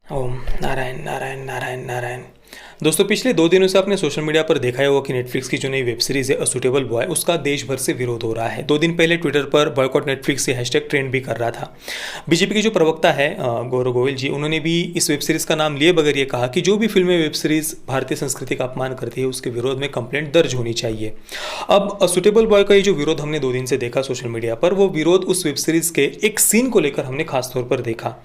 ओम नारायण नारायण नारायण नारायण। दोस्तों, पिछले 2 दिनों से आपने सोशल मीडिया पर देखा ही होगा कि नेटफ्लिक्स की जो नई वेब सीरीज है अ सुटेबल बॉय, उसका देश भर से विरोध हो रहा है। 2 दिन पहले ट्विटर पर बॉयकॉट नेटफ्लिक्स से हैशटैग ट्रेंड भी कर रहा था। बीजेपी के जो प्रवक्ता है गौरव गोविल जी, उन्होंने भी इस वेब सीरीज का नाम लिए बगैर ये कहा कि जो भी फिल्में वेब सीरीज भारतीय संस्कृति का अपमान करती है उसके विरोध में कंप्लेंट दर्ज होनी चाहिए। अब अ सुटेबल बॉय का ये जो विरोध हमने 2 दिन से देखा सोशल मीडिया पर, वो विरोध उस वेब सीरीज के एक सीन को लेकर हमने खासतौर पर देखा,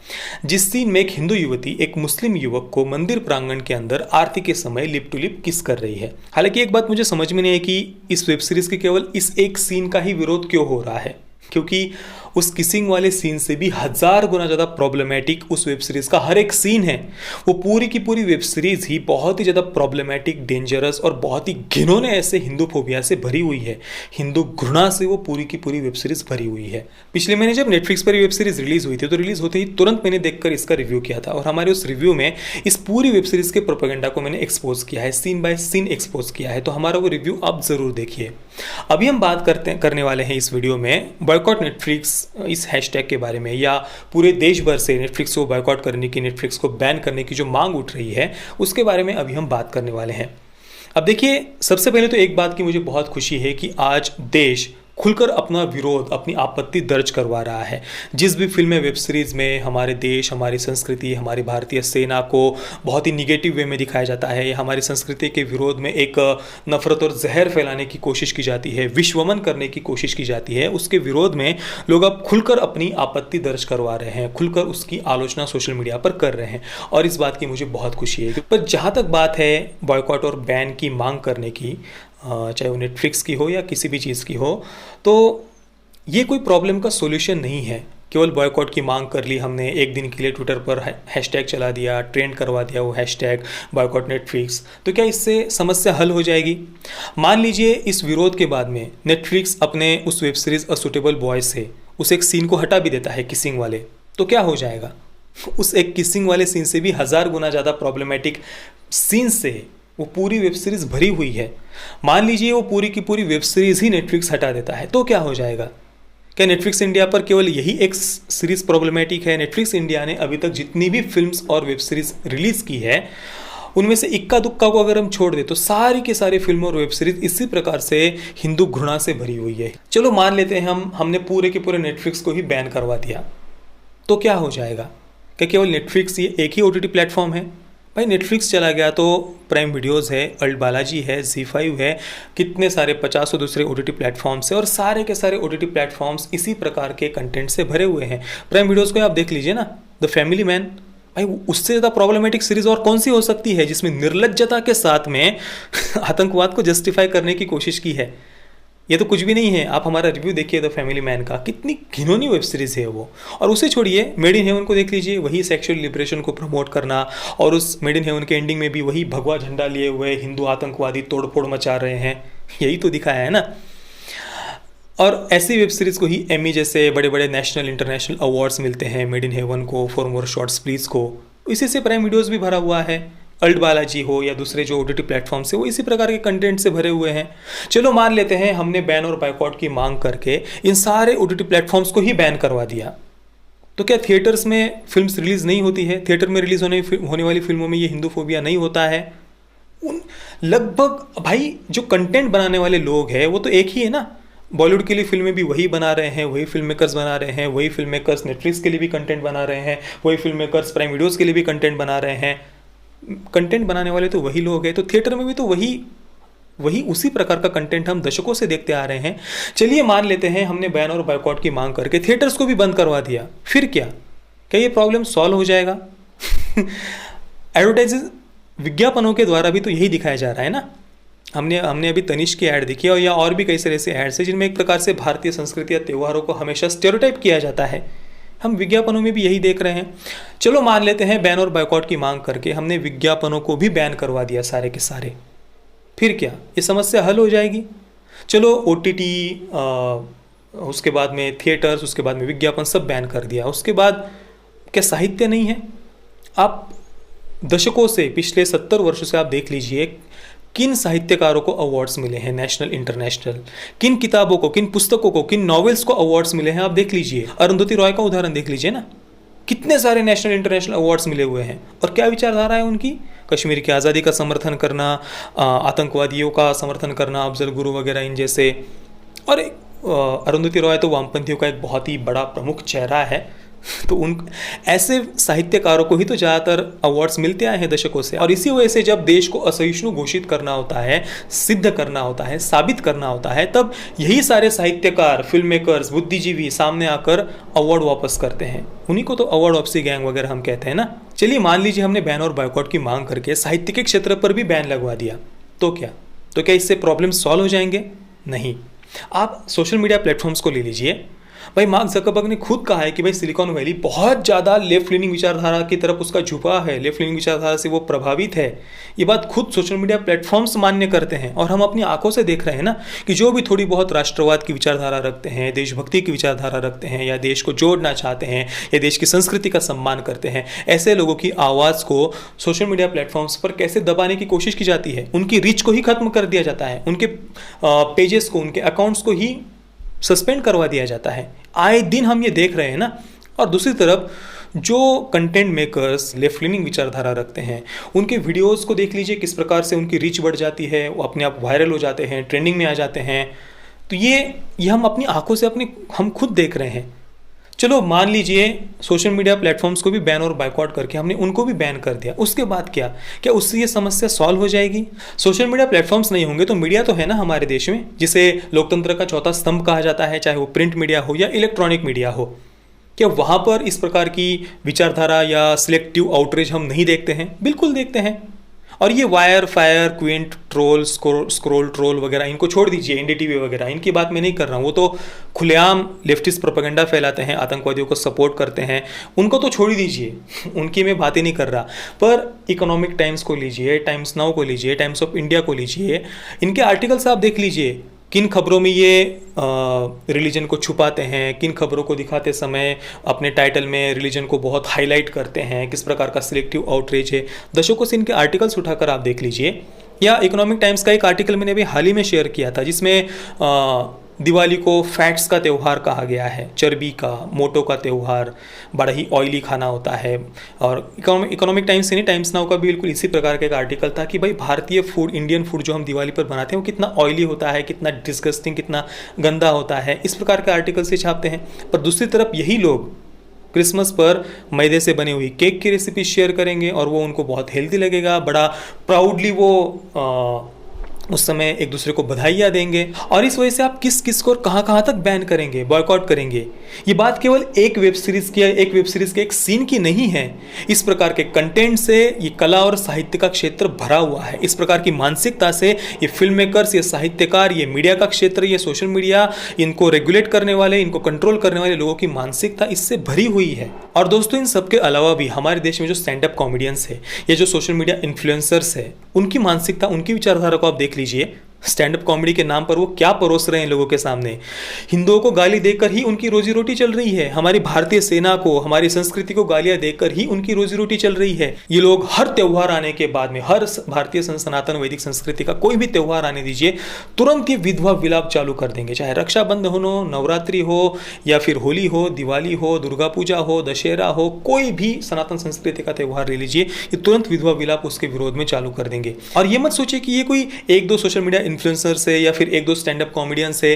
जिस सीन में एक हिंदू युवती एक मुस्लिम युवक को मंदिर प्रांगण के अंदर आरती के समय लिप टू लिप किस कर रही है। हालांकि एक बात मुझे समझ में नहीं है कि इस वेब सीरीज के केवल इस एक सीन का ही विरोध क्यों हो रहा है, क्योंकि उस किसिंग वाले सीन से भी 1000 गुना ज़्यादा प्रॉब्लमेटिक उस वेब सीरीज़ का हर एक सीन है। वो पूरी की पूरी वेब सीरीज़ ही बहुत ही ज़्यादा प्रॉब्लमेटिक, डेंजरस और बहुत ही घिनौने ऐसे हिंदू फोबिया से भरी हुई है। हिंदू घृणा से वो पूरी की पूरी वेब सीरीज़ भरी हुई है। पिछले महीने जब नेटफ्लिक्स पर वेब सीरीज़ रिलीज़ हुई थी तो रिलीज़ होते ही तुरंत मैंने देखकर इसका रिव्यू किया था, और हमारे उस रिव्यू में इस पूरी वेब सीरीज़ के प्रोपेगेंडा को मैंने एक्सपोज किया है, सीन बाय सीन एक्सपोज किया है। तो हमारा वो रिव्यू आप ज़रूर देखिए। अभी हम बात करने वाले हैं इस वीडियो में बॉयकॉट नेटफ्लिक्स इस हैशटैग के बारे में, या पूरे देश भर से नेटफ्लिक्स को बॉयकॉट करने की, नेटफ्लिक्स को बैन करने की जो मांग उठ रही है उसके बारे में अभी हम बात करने वाले हैं। अब देखिए, सबसे पहले तो एक बात की मुझे बहुत खुशी है कि आज देश खुलकर अपना विरोध, अपनी आपत्ति दर्ज करवा रहा है। जिस भी फिल्में वेब सीरीज़ में हमारे देश, हमारी संस्कृति, हमारी भारतीय सेना को बहुत ही निगेटिव वे में दिखाया जाता है, या हमारी संस्कृति के विरोध में एक नफरत और जहर फैलाने की कोशिश की जाती है, विश्वमन करने की कोशिश की जाती है, उसके विरोध में लोग अब खुलकर अपनी आपत्ति दर्ज करवा रहे हैं, खुलकर उसकी आलोचना सोशल मीडिया पर कर रहे हैं, और इस बात की मुझे बहुत खुशी है। पर जहाँ तक बात है बॉयकॉट और बैन की मांग करने की, चाहे वो नेटफ्लिक्स की हो या किसी भी चीज़ की हो, तो ये कोई प्रॉब्लम का सोल्यूशन नहीं है। केवल बॉयकॉट की मांग कर ली हमने, एक दिन के लिए ट्विटर पर हैशटैग चला दिया, ट्रेंड करवा दिया वो हैशटैग बॉयकॉट नेटफ्लिक्स, तो क्या इससे समस्या हल हो जाएगी? मान लीजिए इस विरोध के बाद में नेटफ्लिक्स अपने उस web series a suitable boy से उस एक सीन को हटा भी देता है, किसिंग वाले, तो क्या हो जाएगा? उस एक किसिंग वाले सीन से भी 1000 गुना ज़्यादा प्रॉब्लमेटिक सीन से वो पूरी वेब सीरीज़ भरी हुई है। मान लीजिए वो पूरी की पूरी वेब सीरीज़ ही नेटफ्लिक्स हटा देता है, तो क्या हो जाएगा? क्या नेटफ्लिक्स इंडिया पर केवल यही एक सीरीज़ प्रॉब्लमेटिक है? नेटफ्लिक्स इंडिया ने अभी तक जितनी भी फिल्म्स और वेब सीरीज़ रिलीज़ की है, उनमें से इक्का दुक्का को अगर हम छोड़ दें तो सारी के सारी फिल्म और वेब सीरीज़ इसी प्रकार से हिंदू घृणा से भरी हुई है। चलो मान लेते हैं हमने पूरे के पूरे नेटफ्लिक्स को ही बैन करवा दिया, तो क्या हो जाएगा? क्या केवल नेटफ्लिक्स ये एक ही OTT प्लेटफॉर्म है? भाई, नेटफ्लिक्स चला गया तो प्राइम वीडियोज़ है, अल्ट बालाजी है, ZEE5 है, कितने सारे 50 दूसरे OTT प्लेटफॉर्म्स है, और सारे के सारे OTT प्लेटफॉर्म्स इसी प्रकार के कंटेंट से भरे हुए हैं। प्राइम वीडियोज़ को आप देख लीजिए ना, द फैमिली मैन, भाई उससे ज़्यादा प्रॉब्लमेटिक सीरीज़ और कौन सी हो सकती है जिसमें निर्लज्जता के साथ में आतंकवाद को जस्टिफाई करने की कोशिश की है? ये तो कुछ भी नहीं है। आप हमारा रिव्यू देखिए द फैमिली मैन का, कितनी घिनौनी वेब सीरीज़ है वो। और उसे छोड़िए, मेड इन हेवन को देख लीजिए, वही सेक्सुअल लिबरेशन को प्रमोट करना, और उस मेड इन हेवन के एंडिंग में भी वही भगवा झंडा लिए हुए हिंदू आतंकवादी तोड़फोड़ मचा रहे हैं। यही तो दिखाया है ना। और ऐसी वेब सीरीज़ को ही एमी जैसे बड़े बड़े नेशनल इंटरनेशनल अवार्ड्स मिलते हैं, मेड इन हेवन को, फॉर मोर शॉर्ट्स प्लीज़ को। इसी से प्राइम वीडियोज़ भी भरा हुआ है, अल्ट बालाजी हो या दूसरे जो OTT प्लेटफॉर्म से, वो इसी प्रकार के कंटेंट से भरे हुए हैं। चलो मान लेते हैं हमने बैन और बायकॉट की मांग करके इन सारे OTT प्लेटफॉर्म्स को ही बैन करवा दिया, तो क्या थिएटर्स में फिल्म्स रिलीज़ नहीं होती है? थिएटर में रिलीज़ होने वाली फिल्मों में ये हिंदू फोबिया नहीं होता है? उन लगभग भाई जो कंटेंट बनाने वाले लोग हैं वो तो एक ही है ना। बॉलीवुड के लिए फिल्में भी वही बना रहे हैं, वही फिल्म मेकर्स बना रहे हैं, वही फिल्म मेकर्स नेटफ्लिक्स के लिए भी कंटेंट बना रहे हैं, वही फिल्म मेकर्स प्राइम वीडियोज़ के लिए भी कंटेंट बना रहे हैं। कंटेंट बनाने वाले तो वही लोग हैं, तो थिएटर में भी तो वही उसी प्रकार का कंटेंट हम दशकों से देखते आ रहे हैं। चलिए मान लेते हैं हमने बैन और बायकॉट की मांग करके थिएटर्स को भी बंद करवा दिया, फिर क्या ये प्रॉब्लम सॉल्व हो जाएगा? एडवर्टाइज विज्ञापनों के द्वारा भी तो यही दिखाया जा रहा है ना। हमने अभी तनिष्क की ऐड देखी, और या और भी कई सारे ऐसे ऐड्स हैं जिनमें एक प्रकार से भारतीय संस्कृति या त्योहारों को हमेशा स्टेरियोटाइप किया जाता है। हम विज्ञापनों में भी यही देख रहे हैं। चलो मान लेते हैं बैन और बायकॉट की मांग करके हमने विज्ञापनों को भी बैन करवा दिया सारे के सारे, फिर क्या ये समस्या हल हो जाएगी? चलो OTT, उसके बाद में थिएटर्स, उसके बाद में विज्ञापन, सब बैन कर दिया, उसके बाद क्या साहित्य नहीं है? आप दशकों से, पिछले 70 वर्षों से आप देख लीजिए किन साहित्यकारों को अवार्ड्स मिले हैं, नेशनल इंटरनेशनल, किन किताबों को, किन पुस्तकों को, किन नॉवेल्स को अवार्ड्स मिले हैं। आप देख लीजिए, अरुंधति रॉय का उदाहरण देख लीजिए ना, कितने सारे नेशनल इंटरनेशनल अवार्ड्स मिले हुए हैं। और क्या विचारधारा है उनकी? कश्मीर की आज़ादी का समर्थन करना, आतंकवादियों का समर्थन करना, अफजल गुरु वगैरह इन जैसे। और अरुंधति रॉय तो वामपंथियों का एक बहुत ही बड़ा प्रमुख चेहरा है। तो उन ऐसे साहित्यकारों को ही तो ज़्यादातर अवार्ड्स मिलते आए हैं दशकों से। और इसी वजह से जब देश को असहिष्णु घोषित करना होता है, सिद्ध करना होता है, साबित करना होता है, तब यही सारे साहित्यकार, फिल्म मेकर्स, बुद्धिजीवी सामने आकर अवार्ड वापस करते हैं। उन्हीं को तो अवार्ड वापसी गैंग वगैरह हम कहते हैं ना। चलिए मान लीजिए हमने बैन और बॉयकॉट की मांग करके साहित्य के क्षेत्र पर भी बैन लगवा दिया, तो क्या इससे प्रॉब्लम सॉल्व हो जाएंगे? नहीं। आप सोशल मीडिया प्लेटफॉर्म्स को ले लीजिए। भाई मार्क ज़करबर्ग ने खुद कहा है कि भाई सिलिकॉन वैली बहुत ज़्यादा लेफ्ट लीनिंग विचारधारा की तरफ उसका झुकाव है, लेफ्ट लीनिंग विचारधारा से वो प्रभावित है। ये बात खुद सोशल मीडिया प्लेटफॉर्म्स मान्य करते हैं। और हम अपनी आंखों से देख रहे हैं ना कि जो भी थोड़ी बहुत राष्ट्रवाद की विचारधारा रखते हैं, देशभक्ति की विचारधारा रखते हैं, या देश को जोड़ना चाहते हैं, या देश की संस्कृति का सम्मान करते हैं, ऐसे लोगों की आवाज़ को सोशल मीडिया प्लेटफॉर्म्स पर कैसे दबाने की कोशिश की जाती है। उनकी रीच को ही खत्म कर दिया जाता है, उनके पेजेस को, उनके अकाउंट्स को ही सस्पेंड करवा दिया जाता है। आए दिन हम ये देख रहे हैं ना। और दूसरी तरफ जो कंटेंट मेकर्स लेफ्ट लीनिंग विचारधारा रखते हैं, उनके वीडियोस को देख लीजिए किस प्रकार से उनकी रीच बढ़ जाती है, वो अपने आप वायरल हो जाते हैं, ट्रेंडिंग में आ जाते हैं। तो ये हम अपनी आंखों से हम खुद देख रहे हैं। चलो मान लीजिए सोशल मीडिया प्लेटफॉर्म्स को भी बैन और बायकॉट करके हमने उनको भी बैन कर दिया, उसके बाद क्या उससे ये समस्या सॉल्व हो जाएगी? सोशल मीडिया प्लेटफॉर्म्स नहीं होंगे तो मीडिया तो है ना हमारे देश में, जिसे लोकतंत्र का चौथा स्तंभ कहा जाता है, चाहे वो प्रिंट मीडिया हो या इलेक्ट्रॉनिक मीडिया हो। क्या वहाँ पर इस प्रकार की विचारधारा या सिलेक्टिव आउटरीच हम नहीं देखते हैं? बिल्कुल देखते हैं। और ये wire, fire, Quint, troll, scroll troll वगैरह इनको छोड़ दीजिए, एनडीटीवी वगैरह, इनकी बात मैं नहीं कर रहा हूँ। वो तो खुलेआम लेफ्टिस्ट प्रोपेगेंडा फैलाते हैं, आतंकवादियों को सपोर्ट करते हैं, उनको तो छोड़ ही दीजिए, उनकी मैं बात ही नहीं कर रहा। पर इकोनॉमिक टाइम्स को लीजिए, टाइम्स नाउ को लीजिए, टाइम्स ऑफ इंडिया को लीजिए, इनके आर्टिकल्स आप देख लीजिए किन खबरों में ये रिलीजन को छुपाते हैं, किन खबरों को दिखाते समय अपने टाइटल में रिलीजन को बहुत हाईलाइट करते हैं, किस प्रकार का सिलेक्टिव आउटरीच है। दशकों से इनके आर्टिकल्स उठाकर आप देख लीजिए। या इकोनॉमिक टाइम्स का एक आर्टिकल मैंने अभी हाल ही में शेयर किया था, जिसमें दिवाली को फैट्स का त्यौहार कहा गया है, चर्बी का, मोटो का त्यौहार, बड़ा ही ऑयली खाना होता है। और इकोनॉमिक टाइम्स से नहीं, टाइम्स नाउ का भी बिल्कुल इसी प्रकार का एक आर्टिकल था कि भाई भारतीय फूड, इंडियन फूड जो हम दिवाली पर बनाते हैं वो कितना ऑयली होता है, कितना डिस्गस्टिंग, कितना गंदा होता है। इस प्रकार के आर्टिकल से छापते हैं। पर दूसरी तरफ यही लोग क्रिसमस पर मैदे से बनी हुई केक की रेसिपी शेयर करेंगे और वो उनको बहुत हेल्दी लगेगा, बड़ा प्राउडली वो उस समय एक दूसरे को बधाइयाँ देंगे। और इस वजह से आप किस किस को और कहाँ तक बैन करेंगे, बॉयकॉट करेंगे। ये बात केवल एक वेब सीरीज़ की या एक वेब सीरीज़ के एक सीन की नहीं है। इस प्रकार के कंटेंट से ये कला और साहित्य का क्षेत्र भरा हुआ है। इस प्रकार की मानसिकता से ये फिल्म मेकर्स, ये साहित्यकार, ये मीडिया का क्षेत्र, ये सोशल मीडिया, इनको रेगुलेट करने वाले, इनको कंट्रोल करने वाले लोगों की मानसिकता इससे भरी हुई है। और दोस्तों इन सबके अलावा भी हमारे देश में जो स्टैंड अप कॉमेडियंस है, ये जो सोशल मीडिया इन्फ्लुएंसर्स है, उनकी मानसिकता, उनकी विचारधारा को आप देख लीजिए। स्टैंड अप कॉमेडी के नाम पर वो क्या परोस रहे हैं लोगों के सामने। हिंदुओं को गाली देकर ही उनकी रोजी रोटी चल रही है, हमारी भारतीय सेना को, हमारी संस्कृति को गालियां देकर ही उनकी रोजी रोटी चल रही है। ये लोग हर त्यौहार आने के बाद में, हर भारतीय सनातन वैदिक संस्कृति का कोई भी त्यौहार आने दीजिए, तुरंत ये विधवा विलाप चालू कर देंगे। चाहे रक्षाबंधन हो, नवरात्रि हो, या फिर होली हो, दिवाली हो, दुर्गा पूजा हो, दशहरा हो, कोई भी सनातन संस्कृति का त्यौहार ले लीजिए, ये तुरंत विधवा विलाप उसके विरोध में चालू कर देंगे। और ये मत सोचिए कि ये कोई एक दो सोशल मीडिया इन्फ्लुएंसर से या फिर एक दो स्टैंड अप कॉमेडियन से,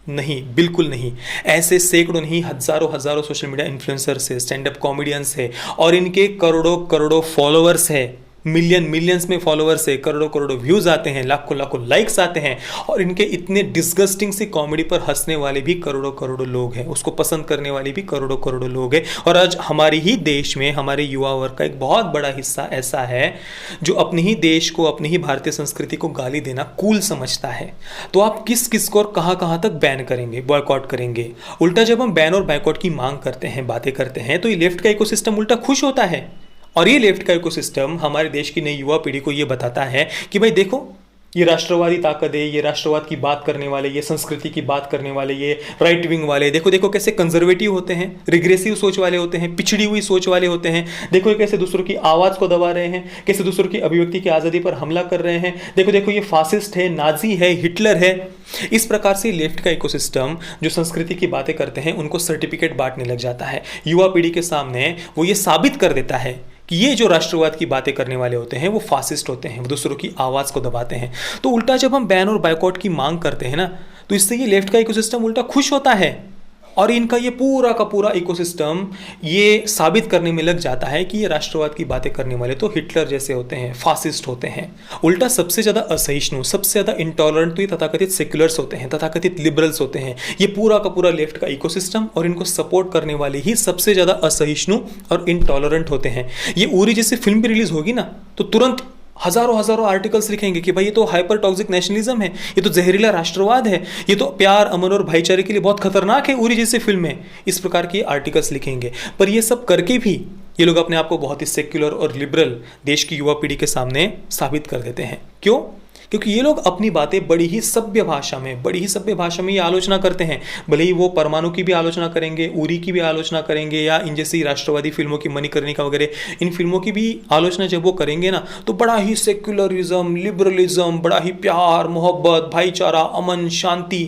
नहीं, बिल्कुल नहीं। ऐसे सैकड़ों नहीं, हजारों सोशल मीडिया इन्फ्लुएंसर्स है, स्टैंड अप कॉमेडियंस है, और इनके करोड़ों फॉलोअर्स है, मिलियंस में फॉलोअर्स है, करोड़ों व्यूज आते हैं, लाखों लाइक्स आते हैं। और इनके इतने डिस्गस्टिंग सी कॉमेडी पर हंसने वाले भी करोड़ों लोग हैं, उसको पसंद करने वाले भी करोड़ों लोग हैं। और आज हमारे ही देश में हमारे युवा वर्ग का एक बहुत बड़ा हिस्सा ऐसा है जो अपने ही देश को, अपनी ही भारतीय संस्कृति को गाली देना कूल समझता है। तो आप किस किस को और कहाँ तक बैन करेंगे, बॉयकॉट करेंगे? उल्टा जब हम बैन और बायकॉट की मांग करते हैं, बातें करते हैं, तो ये लेफ्ट का इकोसिस्टम उल्टा खुश होता है। और ये लेफ्ट का इकोसिस्टम हमारे देश की नई युवा पीढ़ी को ये बताता है कि भाई देखो, ये राष्ट्रवादी ताकत है, ये राष्ट्रवाद की बात करने वाले, ये संस्कृति की बात करने वाले, ये राइट विंग वाले, देखो देखो कैसे कंजर्वेटिव होते हैं, रिग्रेसिव सोच वाले होते हैं, पिछड़ी हुई सोच वाले होते हैं, देखो ये कैसे दूसरों की आवाज़ को दबा रहे हैं, कैसे दूसरों की अभिव्यक्ति की आज़ादी पर हमला कर रहे हैं, देखो देखो ये फासिस्ट है, नाजी है, हिटलर है। इस प्रकार से लेफ्ट का इकोसिस्टम जो संस्कृति की बातें करते हैं उनको सर्टिफिकेट बांटने लग जाता है। युवा पीढ़ी के सामने वो ये साबित कर देता है कि ये जो राष्ट्रवाद की बातें करने वाले होते हैं वो फासिस्ट होते हैं, वो दूसरों की आवाज़ को दबाते हैं। तो उल्टा जब हम बैन और बायकॉट की मांग करते हैं ना, तो इससे ये लेफ्ट का इकोसिस्टम उल्टा खुश होता है और इनका ये पूरा का पूरा इकोसिस्टम ये साबित करने में लग जाता है कि ये राष्ट्रवाद की बातें करने वाले तो हिटलर जैसे होते हैं, फासिस्ट होते हैं। उल्टा सबसे ज़्यादा असहिष्णु, सबसे ज़्यादा इंटॉलरेंट तो ये तथाकथित सेक्युलर्स होते हैं, तथाकथित लिबरल्स होते हैं। ये पूरा का पूरा लेफ्ट का इकोसिस्टम और इनको सपोर्ट करने वाले ही सबसे ज़्यादा असहिष्णु और इंटॉलरेंट होते हैं। ये उरी जैसी फिल्म भी रिलीज होगी ना तो तुरंत हजारों हजारों आर्टिकल्स लिखेंगे कि भाई ये तो हाइपर टॉक्सिक नेशनलिज्म है, ये तो जहरीला राष्ट्रवाद है, ये तो प्यार अमन और भाईचारे के लिए बहुत खतरनाक है उरी जैसी फिल्म में। इस प्रकार के आर्टिकल्स लिखेंगे। पर ये सब करके भी ये लोग अपने आप को बहुत ही सेक्युलर और लिबरल देश की युवा पीढ़ी के सामने साबित कर देते हैं। क्यों? क्योंकि ये लोग अपनी बातें बड़ी ही सभ्य भाषा में ये आलोचना करते हैं। भले ही वो परमाणु की भी आलोचना करेंगे, उरी की भी आलोचना करेंगे, या इन जैसी राष्ट्रवादी फिल्मों की मणिकर्णिका वगैरह इन फिल्मों की भी आलोचना जब वो करेंगे ना तो बड़ा ही सेक्युलरिज्म, लिबरलिज्म, बड़ा ही प्यार, मोहब्बत, भाईचारा, अमन, शांति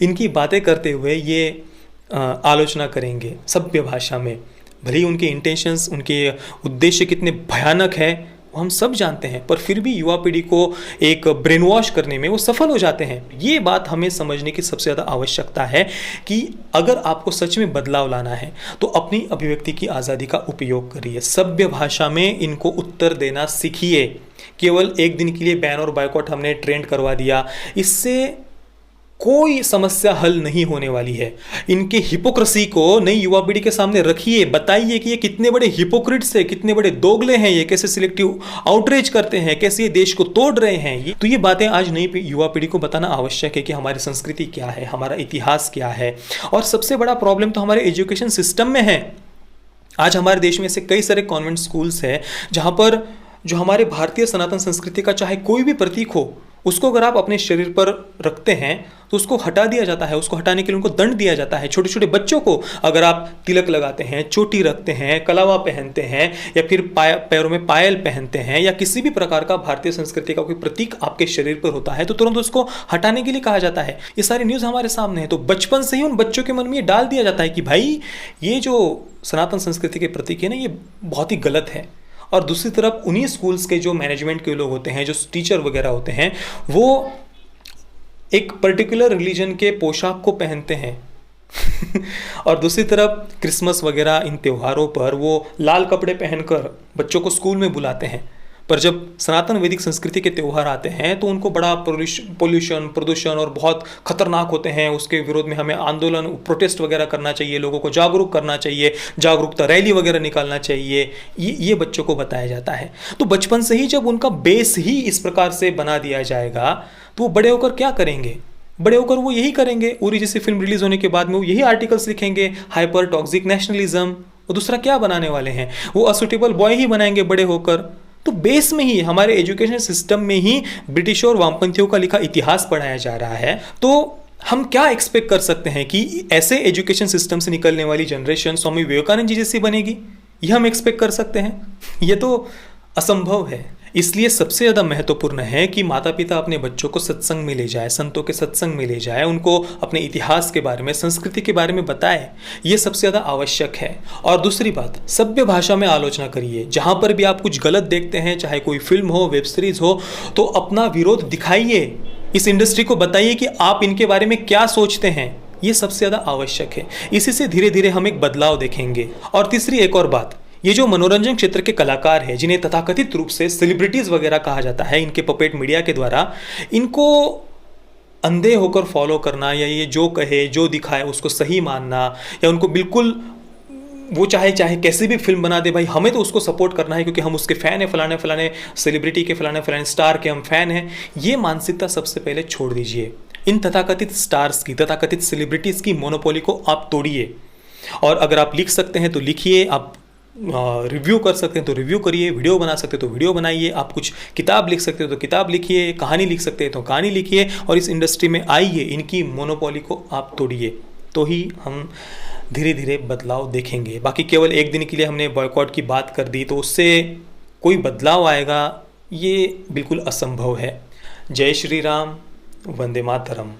इनकी बातें करते हुए ये आलोचना करेंगे सभ्य भाषा में। भले ही उनके इंटेंशंस, उनके उद्देश्य कितने भयानक है वो हम सब जानते हैं, पर फिर भी युवा पीढ़ी को एक ब्रेन वॉश करने में वो सफल हो जाते हैं। ये बात हमें समझने की सबसे ज़्यादा आवश्यकता है कि अगर आपको सच में बदलाव लाना है तो अपनी अभिव्यक्ति की आज़ादी का उपयोग करिए, सभ्य भाषा में इनको उत्तर देना सीखिए। केवल एक दिन के लिए बैन और बायकॉट हमने ट्रेंड करवा दिया, इससे कोई समस्या हल नहीं होने वाली है। इनके हिपोक्रेसी को नई युवा पीढ़ी के सामने रखिए, बताइए कि ये कितने बड़े हिपोक्रिट्स हैं, कितने बड़े दोगले हैं, ये कैसे सिलेक्टिव आउटरीच करते हैं, कैसे ये देश को तोड़ रहे हैं। तो ये बातें आज नई युवा पीढ़ी को बताना आवश्यक है कि हमारी संस्कृति क्या है, हमारा इतिहास क्या है। और सबसे बड़ा प्रॉब्लम तो हमारे एजुकेशन सिस्टम में है। आज हमारे देश में ऐसे कई सारे कॉन्वेंट स्कूल्स हैं जहाँ पर जो हमारे भारतीय सनातन संस्कृति का चाहे कोई भी प्रतीक हो उसको अगर आप अपने शरीर पर रखते हैं तो उसको हटा दिया जाता है, उसको हटाने के लिए उनको दंड दिया जाता है। छोटे छोटे बच्चों को अगर आप तिलक लगाते हैं, चोटी रखते हैं, कलावा पहनते हैं या फिर पैरों में पायल पहनते हैं या किसी भी प्रकार का भारतीय संस्कृति का कोई प्रतीक आपके शरीर पर होता है तो तुरंत उसको हटाने के लिए कहा जाता है। ये सारी न्यूज़ हमारे सामने है। तो बचपन से ही उन बच्चों के मन में ये डाल दिया जाता है कि भाई ये जो सनातन संस्कृति के प्रतीक है ना ये बहुत ही गलत है। और दूसरी तरफ उन्हीं स्कूल्स के जो मैनेजमेंट के लोग होते हैं, जो टीचर वगैरह होते हैं, वो एक पर्टिकुलर रिलीजन के पोशाक को पहनते हैं और दूसरी तरफ क्रिसमस वगैरह इन त्योहारों पर वो लाल कपड़े पहनकर बच्चों को स्कूल में बुलाते हैं। पर जब सनातन वैदिक संस्कृति के त्यौहार आते हैं तो उनको बड़ा पोल्यूशन, प्रदूषण और बहुत खतरनाक होते हैं। उसके विरोध में हमें आंदोलन, प्रोटेस्ट वगैरह करना चाहिए, लोगों को जागरूक करना चाहिए, जागरूकता रैली वगैरह निकालना चाहिए, ये बच्चों को बताया जाता है। तो बचपन से ही जब उनका बेस ही इस प्रकार से बना दिया जाएगा तो वो बड़े होकर क्या करेंगे? बड़े होकर वो यही करेंगे। उरी जैसी फिल्म रिलीज होने के बाद में वो यही आर्टिकल्स लिखेंगे, हाइपर टॉक्सिक नेशनलिज्म। वो दूसरा क्या बनाने वाले हैं? वो असुटेबल बॉय ही बनाएंगे बड़े होकर। तो बेस में ही हमारे एजुकेशन सिस्टम में ही ब्रिटिश और वामपंथियों का लिखा इतिहास पढ़ाया जा रहा है। तो हम क्या एक्सपेक्ट कर सकते हैं कि ऐसे एजुकेशन सिस्टम से निकलने वाली जनरेशन स्वामी विवेकानंद जी जैसी बनेगी? यह हम एक्सपेक्ट कर सकते हैं? यह तो असंभव है। इसलिए सबसे ज़्यादा महत्वपूर्ण है कि माता पिता अपने बच्चों को सत्संग में ले जाए, संतों के सत्संग में ले जाए, उनको अपने इतिहास के बारे में, संस्कृति के बारे में बताए। ये सबसे ज़्यादा आवश्यक है। और दूसरी बात, सभ्य भाषा में आलोचना करिए। जहाँ पर भी आप कुछ गलत देखते हैं, चाहे कोई फिल्म हो, वेब सीरीज हो, तो अपना विरोध दिखाइए। इस इंडस्ट्री को बताइए कि आप इनके बारे में क्या सोचते हैं। ये सबसे ज़्यादा आवश्यक है। इसी से धीरे धीरे हम एक बदलाव देखेंगे। और तीसरी एक और बात, ये जो मनोरंजन क्षेत्र के कलाकार हैं, जिन्हें तथाकथित रूप से सेलिब्रिटीज़ वगैरह कहा जाता है, इनके पपेट मीडिया के द्वारा इनको अंधे होकर फॉलो करना या ये जो कहे, जो दिखाए उसको सही मानना, या उनको बिल्कुल वो चाहे कैसी भी फिल्म बना दे, भाई हमें तो उसको सपोर्ट करना है क्योंकि हम उसके फ़ैन हैं, फलाने फलाने सेलिब्रिटी के, फलाने फलाने स्टार के हम फ़ैन हैं। ये मानसिकता सबसे पहले छोड़ दीजिए। इन तथाकथित स्टार्स की, तथाकथित सेलिब्रिटीज़ की मोनोपोली को आप तोड़िए। और अगर आप लिख सकते हैं तो लिखिए, आप रिव्यू कर सकते हैं तो रिव्यू करिए, वीडियो बना सकते हैं तो वीडियो बनाइए, आप कुछ किताब लिख सकते हो तो किताब लिखिए, कहानी लिख सकते हैं तो कहानी लिखिए, और इस इंडस्ट्री में आइए, इनकी मोनोपोली को आप तोड़िए, तो ही हम धीरे धीरे बदलाव देखेंगे। बाकी केवल एक दिन के लिए हमने बॉयकॉट की बात कर दी तो उससे कोई बदलाव आएगा, ये बिल्कुल असंभव है। जय श्री राम, वंदे मातरम।